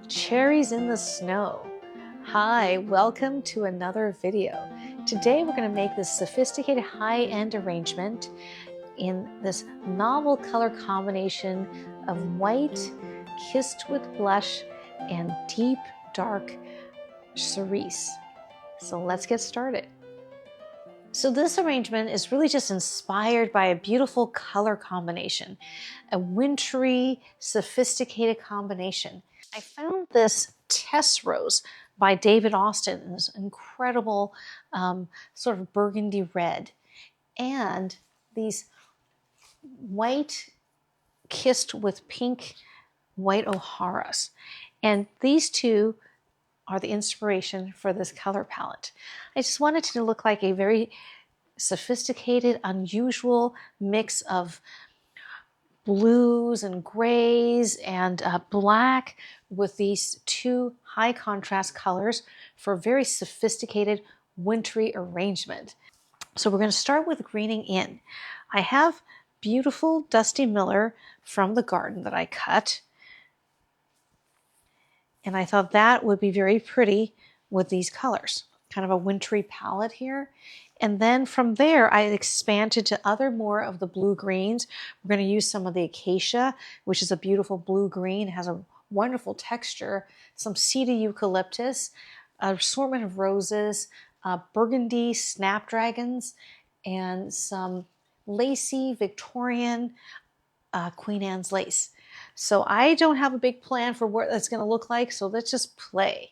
Cherries in the snow. Hi, welcome to another video. Today we're going to make this sophisticated high-end arrangement in this novel color combination of white kissed with blush and deep dark cerise. So let's get started. So this arrangement is really just inspired by a beautiful color combination, a wintry, sophisticated combination. I found this Tess rose by David Austin in this incredible sort of burgundy red, and these white kissed with pink white O'Haras. And these two are the inspiration for this color palette. I just wanted it to look like a very sophisticated, unusual mix of blues and grays and black with these two high contrast colors for a very sophisticated wintry arrangement. So we're going to start with greening in. I have beautiful Dusty Miller from the garden that I cut, and I thought that would be very pretty with these colors. Kind of a wintry palette here. And then from there, I expanded to other more of the blue greens. We're going to use some of the Acacia, which is a beautiful blue green. It has a wonderful texture. Some cedar eucalyptus, an assortment of roses, Burgundy snapdragons, and some lacy Victorian Queen Anne's lace. So I don't have a big plan for what that's going to look like, so let's just play.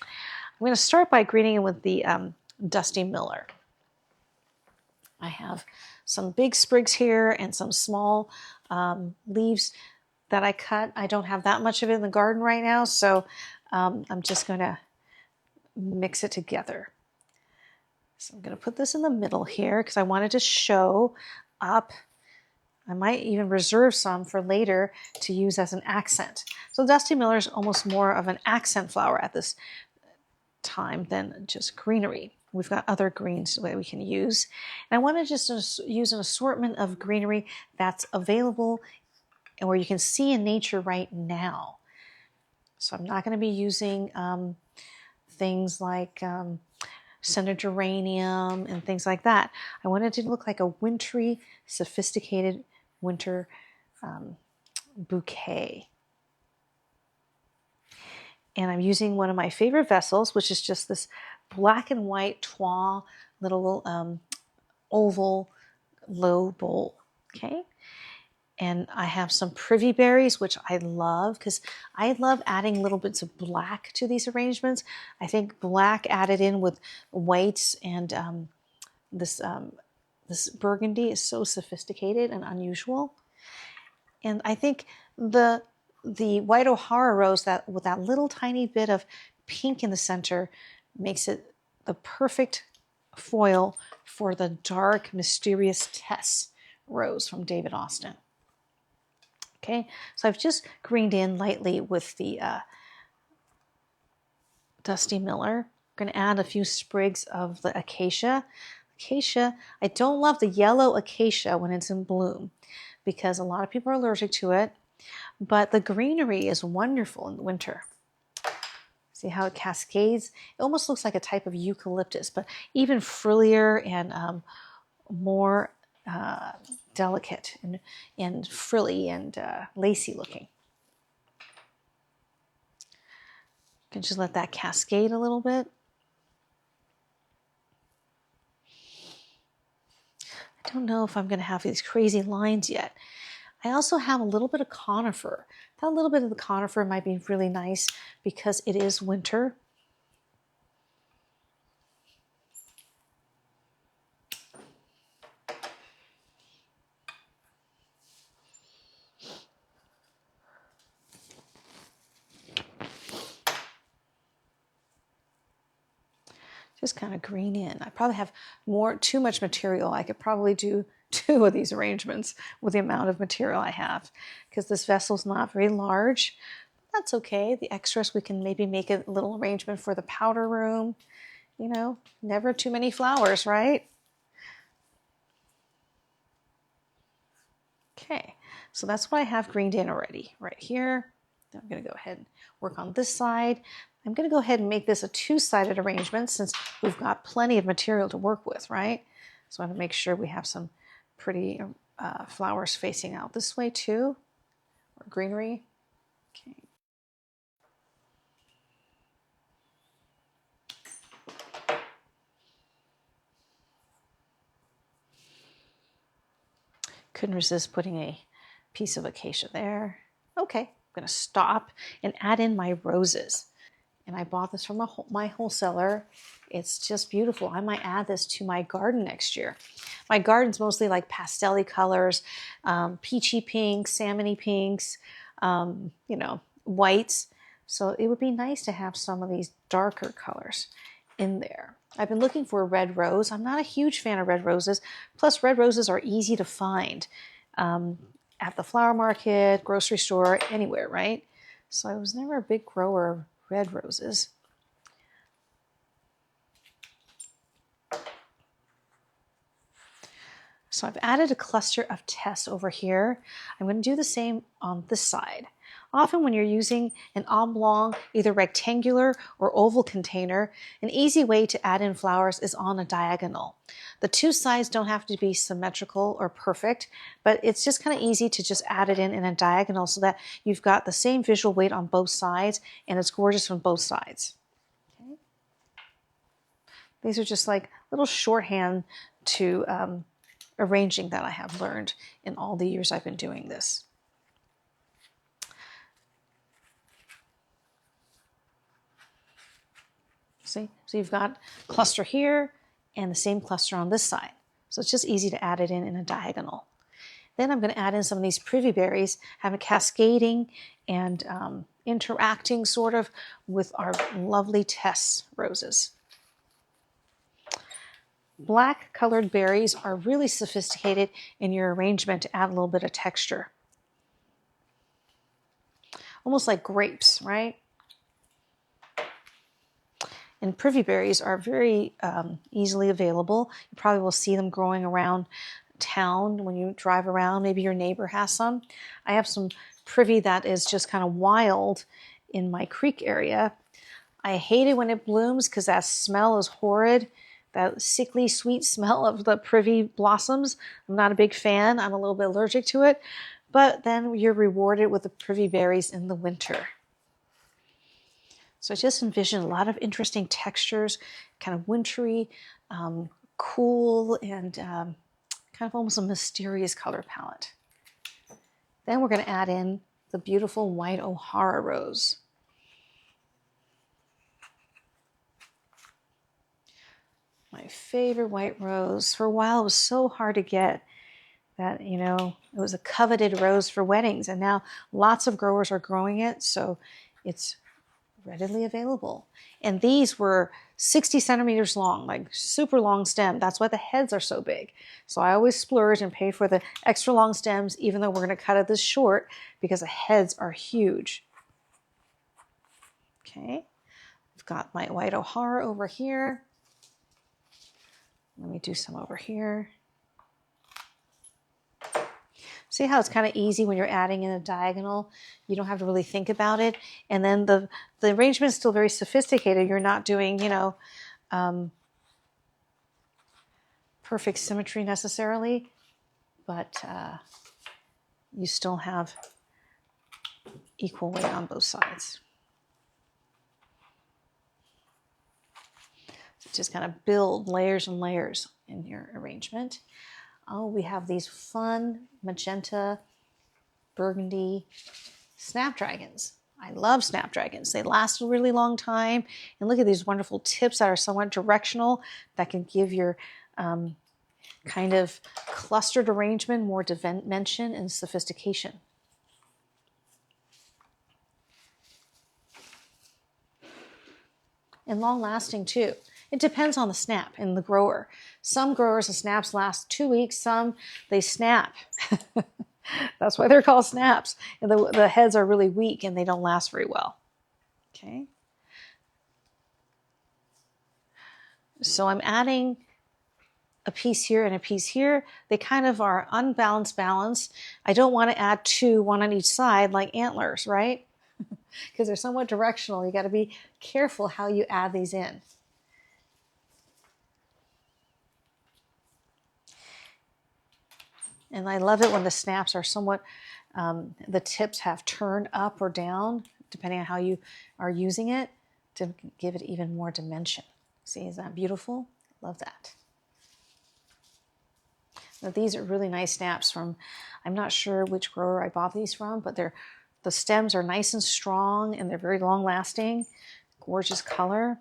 I'm going to start by greening in with the Dusty Miller. I have some big sprigs here and some small leaves that I cut. I don't have that much of it in the garden right now, so I'm just going to mix it together. So I'm going to put this in the middle here because I wanted to show up. I might even reserve some for later to use as an accent. So Dusty Miller is almost more of an accent flower at this time than just greenery. We've got other greens that we can use. And I want to just use an assortment of greenery that's available and where you can see in nature right now. So I'm not going to be using things like center geranium and things like that. I want it to look like a wintry, sophisticated winter bouquet. And I'm using one of my favorite vessels, which is just this black and white Toile little oval low bowl, okay? And I have some Privy berries, which I love because I love adding little bits of black to these arrangements. I think black added in with whites and this burgundy is so sophisticated and unusual. And I think the white O'Hara rose that with that little tiny bit of pink in the center makes it the perfect foil for the dark, mysterious Tess rose from David Austin. Okay, so I've just greened in lightly with the Dusty Miller. I'm going to add a few sprigs of the Acacia. Acacia, I don't love the yellow Acacia when it's in bloom because a lot of people are allergic to it, but the greenery is wonderful in the winter. See how it cascades? It almost looks like a type of eucalyptus, but even frillier and more delicate and frilly and lacy looking. You can just let that cascade a little bit. I don't know if I'm going to have these crazy lines yet. I also have a little bit of conifer. That little bit of the conifer might be really nice because it is winter. Just kind of green in. I probably have too much material. I could probably do 2 of these arrangements with the amount of material I have because this vessel's not very large. That's okay. The extras, we can maybe make a little arrangement for the powder room. You know, never too many flowers, right? Okay, so that's what I have greened in already, right here. Then I'm going to go ahead and work on this side. I'm going to go ahead and make this a two-sided arrangement since we've got plenty of material to work with, right? So I want to make sure we have some pretty flowers facing out this way too, or greenery. Okay. Couldn't resist putting a piece of acacia there. Okay, I'm going to stop and add in my roses. And I bought this from my wholesaler. It's just beautiful. I might add this to my garden next year. My garden's mostly like pastel-y colors, peachy pinks, salmon-y pinks, you know, whites. So it would be nice to have some of these darker colors in there. I've been looking for a red rose. I'm not a huge fan of red roses. Plus, red roses are easy to find at the flower market, grocery store, anywhere, right? So I was never a big grower of red roses. So I've added a cluster of Tess over here. I'm going to do the same on this side. Often when you're using an oblong, either rectangular or oval container, an easy way to add in flowers is on a diagonal. The two sides don't have to be symmetrical or perfect, but it's just kind of easy to just add it in a diagonal so that you've got the same visual weight on both sides and it's gorgeous from both sides. Okay. These are just like little shorthand to arranging that I have learned in all the years I've been doing this. See, so you've got cluster here and the same cluster on this side. So it's just easy to add it in a diagonal. Then I'm going to add in some of these Privy berries, have a cascading and interacting sort of with our lovely Tess roses. Black colored berries are really sophisticated in your arrangement to add a little bit of texture. Almost like grapes, right? And Privy berries are very easily available. You probably will see them growing around town when you drive around. Maybe your neighbor has some. I have some Privy that is just kind of wild in my creek area. I hate it when it blooms because that smell is horrid. That sickly sweet smell of the Privy blossoms. I'm not a big fan. I'm a little bit allergic to it. But then you're rewarded with the Privy berries in the winter. So I just envision a lot of interesting textures, kind of wintry, cool, and kind of almost a mysterious color palette. Then we're going to add in the beautiful white O'Hara rose. My favorite white rose. For a while, it was so hard to get that, you know, it was a coveted rose for weddings. And now lots of growers are growing it, so it's readily available. And these were 60 centimeters long, like super long stem. That's why the heads are so big. So I always splurge and pay for the extra long stems, even though we're going to cut it this short because the heads are huge. Okay, I've got my white O'Hara over here. Let me do some over here. See how it's kind of easy when you're adding in a diagonal? You don't have to really think about it. And then the arrangement is still very sophisticated. You're not doing, you know, perfect symmetry necessarily, but you still have equal weight on both sides. So just kind of build layers and layers in your arrangement. Oh, we have these fun magenta, burgundy snapdragons. I love snapdragons. They last a really long time. And look at these wonderful tips that are somewhat directional that can give your kind of clustered arrangement more dimension and sophistication. And long lasting too. It depends on the snap and the grower. Some growers, the snaps last 2 weeks. Some, they snap. That's why they're called snaps. And the heads are really weak and they don't last very well. Okay. So I'm adding a piece here and a piece here. They kind of are unbalanced balance. I don't want to add two, one on each side like antlers, right? because they're somewhat directional. You got to be careful how you add these in. And I love it when the snaps are somewhat, the tips have turned up or down, depending on how you are using it, to give it even more dimension. See, is that beautiful? Love that. Now, these are really nice snaps from, I'm not sure which grower I bought these from, but the stems are nice and strong and they're very long lasting. Gorgeous color.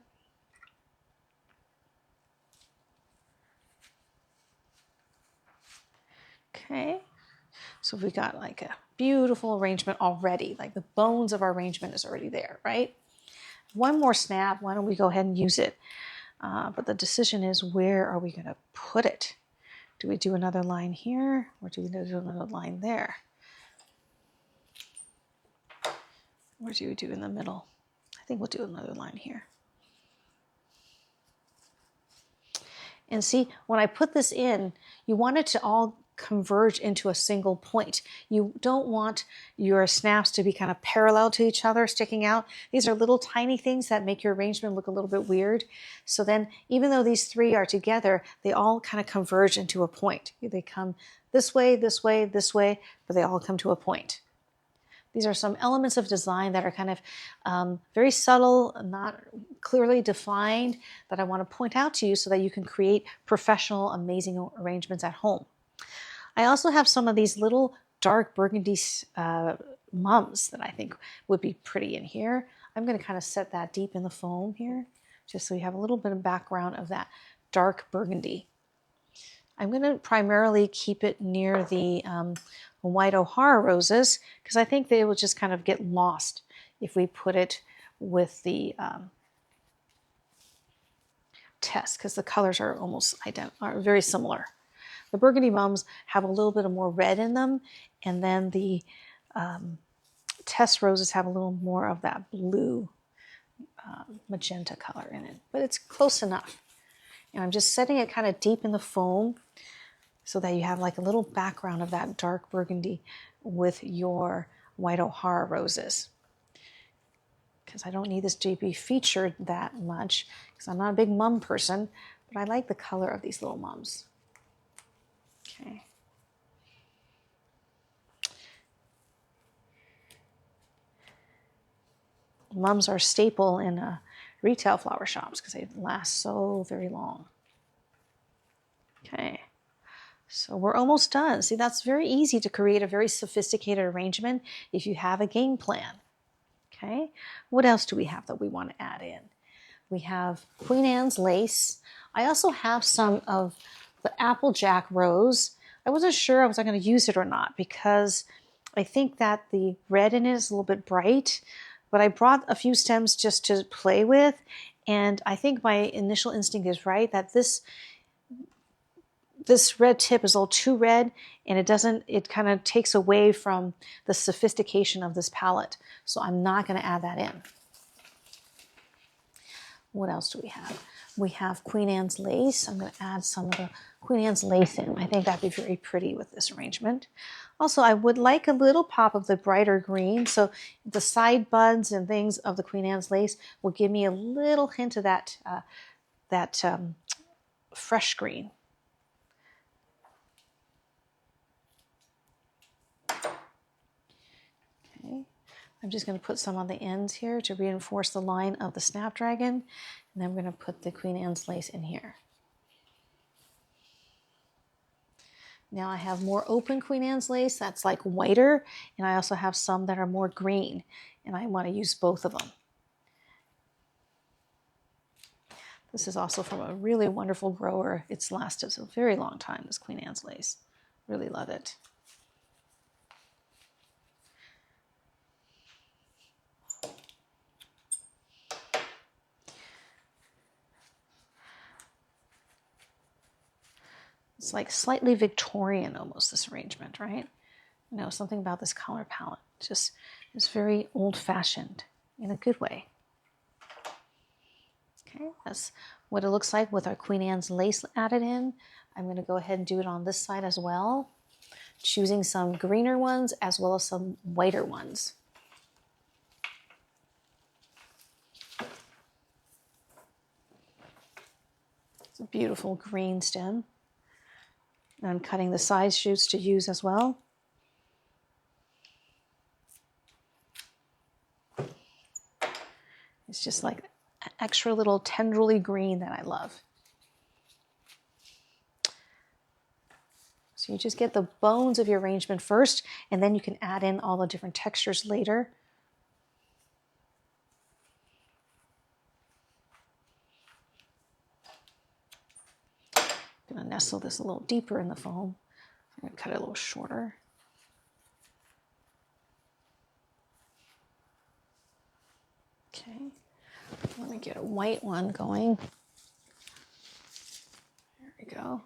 Okay, so we got like a beautiful arrangement already. Like the bones of our arrangement is already there, right? One more snap, why don't we go ahead and use it? But the decision is, where are we gonna put it? Do we do another line here, or do we do another line there? Or do we do in the middle? I think we'll do another line here. And see, when I put this in, you want it to all converge into a single point. You don't want your snaps to be kind of parallel to each other, sticking out. These are little tiny things that make your arrangement look a little bit weird. So then, even though these three are together, they all kind of converge into a point. They come this way, this way, this way, but they all come to a point. These are some elements of design that are kind of very subtle, not clearly defined, that I want to point out to you so that you can create professional, amazing arrangements at home. I also have some of these little dark burgundy mums that I think would be pretty in here. I'm going to kind of set that deep in the foam here, just so you have a little bit of background of that dark burgundy. I'm going to primarily keep it near the white O'Hara roses, because I think they will just kind of get lost if we put it with the Tess, because the colors are almost are very similar. The burgundy mums have a little bit of more red in them, and then the Tess roses have a little more of that blue magenta color in it, but it's close enough. And I'm just setting it kind of deep in the foam so that you have like a little background of that dark burgundy with your white O'Hara roses. Because I don't need this to be featured that much, because I'm not a big mum person, but I like the color of these little mums. Okay. Mums are a staple in retail flower shops because they last so very long. Okay. So we're almost done. See, that's very easy to create a very sophisticated arrangement if you have a game plan. Okay, what else do we have that we want to add in? We have Queen Anne's lace. I also have some of the Applejack rose. I wasn't sure I was going to use it or not because I think that the red in it is a little bit bright, but I brought a few stems just to play with, and I think my initial instinct is right that this red tip is a little too red, and it kind of takes away from the sophistication of this palette. So I'm not going to add that in. What else do we have? We have Queen Anne's lace. I'm going to add some of the Queen Anne's lace in. I think that'd be very pretty with this arrangement. Also, I would like a little pop of the brighter green. So the side buds and things of the Queen Anne's lace will give me a little hint of that, fresh green. I'm just going to put some on the ends here to reinforce the line of the snapdragon, and then I'm going to put the Queen Anne's lace in here. Now I have more open Queen Anne's lace that's like whiter, and I also have some that are more green, and I want to use both of them. This is also from a really wonderful grower. It's lasted a very long time, this Queen Anne's lace. Really love it. It's like slightly Victorian almost, this arrangement, right? You know, something about this color palette just is very old-fashioned in a good way. Okay, that's what it looks like with our Queen Anne's lace added in. I'm going to go ahead and do it on this side as well, choosing some greener ones as well as some whiter ones. It's a beautiful green stem. And I'm cutting the side shoots to use as well. It's just like an extra little tendrily green that I love. So you just get the bones of your arrangement first, and then you can add in all the different textures later. I'm going to nestle this a little deeper in the foam. I'm going to cut it a little shorter. Okay, let me get a white one going. There we go.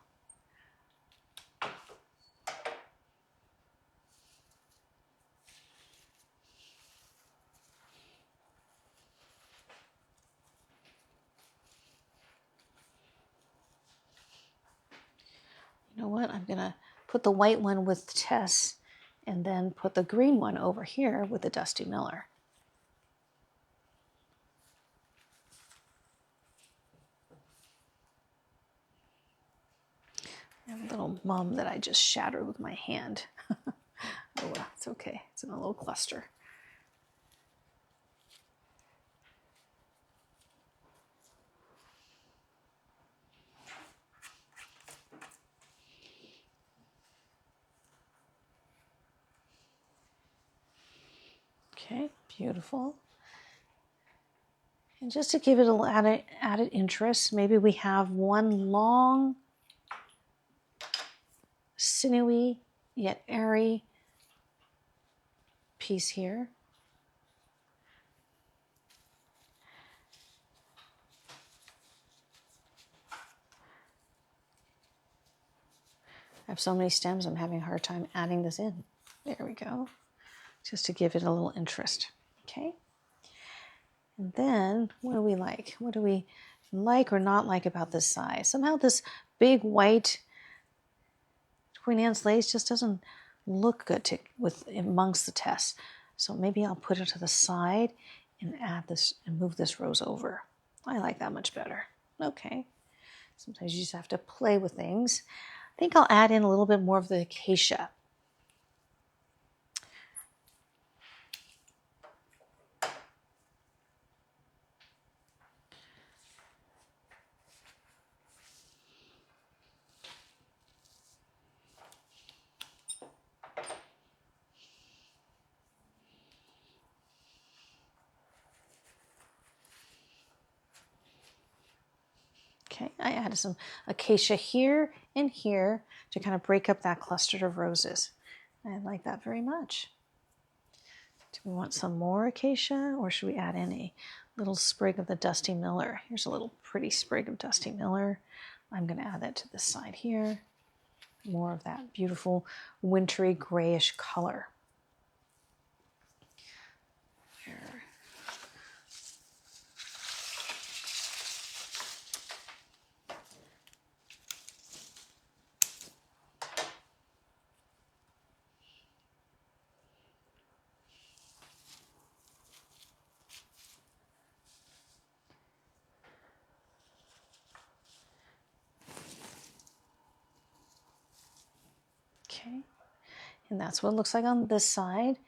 You know what? I'm going to put the white one with Tess and then put the green one over here with the Dusty Miller. I have a little mum that I just shattered with my hand. Oh well, it's okay. It's in a little cluster. Okay, beautiful. And just to give it a little added interest, maybe we have one long, sinewy, yet airy piece here. I have so many stems, I'm having a hard time adding this in. There we go. Just to give it a little interest. Okay. And then what do we like? What do we like or not like about this size? Somehow this big white Queen Anne's lace just doesn't look good with amongst the Tess. So maybe I'll put it to the side and add this and move this rose over. I like that much better. Okay. Sometimes you just have to play with things. I think I'll add in a little bit more of the Acacia. Okay, I added some Acacia here and here to kind of break up that cluster of roses. I like that very much. Do we want some more Acacia, or should we add in a little sprig of the Dusty Miller? Here's a little pretty sprig of Dusty Miller. I'm going to add that to this side here. More of that beautiful wintry grayish color. There. Okay, and that's what it looks like on this side,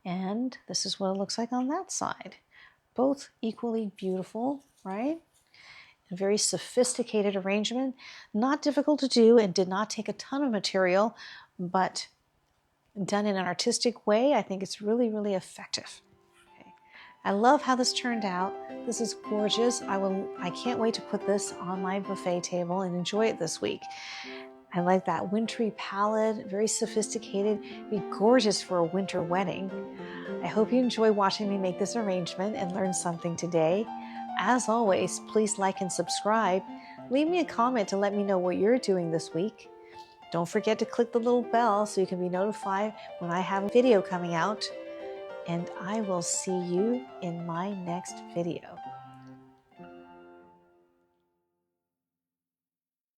and this is what it looks like on that side. Both equally beautiful, right? A very sophisticated arrangement, not difficult to do and did not take a ton of material, but done in an artistic way, I think it's really, really effective. Okay. I love how this turned out. This is gorgeous. I can't wait to put this on my buffet table and enjoy it this week. I like that wintry palette, very sophisticated, be gorgeous for a winter wedding. I hope you enjoy watching me make this arrangement and learn something today. As always, please like and subscribe. Leave me a comment to let me know what you're doing this week. Don't forget to click the little bell so you can be notified when I have a video coming out. And I will see you in my next video.